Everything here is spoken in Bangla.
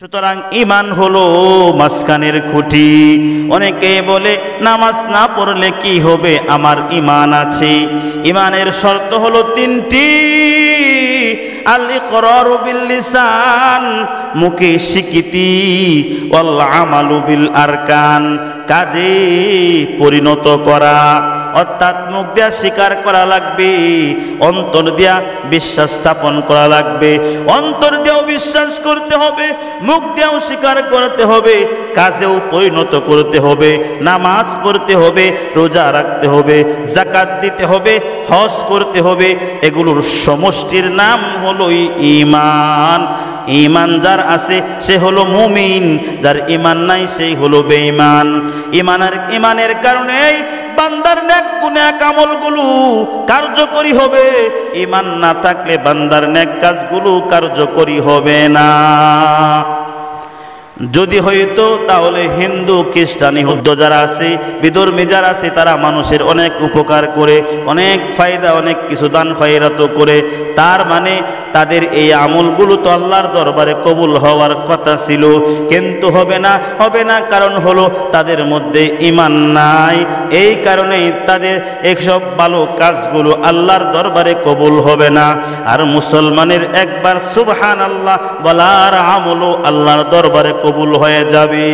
সুতরাং ঈমান হলো মাঝখানের খুঁটি। অনেকে বলে নামাজ না পড়লে কি হবে, আমার ঈমান আছে। ঈমানের শর্ত হলো তিনটি। আল ইকরারু বিল লিসান, মুখে স্বীকৃতি, ওয়াল আমালু বিল আরকান, কাজে পরিণত করা। অর্থাৎ মুখ দিয়া স্বীকার করা লাগবে, অন্তর দিয়া বিশ্বাস স্থাপন করা লাগবে। অন্তর দিয়েও বিশ্বাস করতে হবে, মুখ দিয়েও স্বীকার করতে হবে, কাজেও পরিণত করতে হবে। নামাজ পড়তে হবে, রোজা রাখতে হবে, যাকাত দিতে হবে, হজ করতে হবে। এগুলোর সমষ্টির নাম হলো ঈমান। ঈমান যার আছে সে হলো মুমিন, যার ঈমান নাই সেই হলো বেঈমান। ঈমানের কারণেই বান্দার নেক গুনাহ আমলগুলো কার্যকরী হবে। ঈমান না থাকলে বান্দার নেক কাজগুলো কার্যকরী হবে না। যদি হইতো তাহলে হিন্দু খ্রিস্টান ইহুদ যারা আছে, বিধর্মী যারা আছে, তারা মানুষের অনেক উপকার করে, অনেক ফায়দা, অনেক কিছু দান খয়রাত করে। তার মানে তাদের এই আমলগুলো তো আল্লাহর দরবারে কবুল হওয়ার কথা ছিল, কিন্তু হবে না। কারণ হলো তাদের মধ্যে ঈমান নাই। এই কারণেই তাদের এইসব ভালো কাজগুলো আল্লাহর দরবারে কবুল হবে না। আর মুসলমানের একবার সুবহানাল্লাহ বলার আমলও আল্লাহর দরবারে কবুল হয়ে যাবে।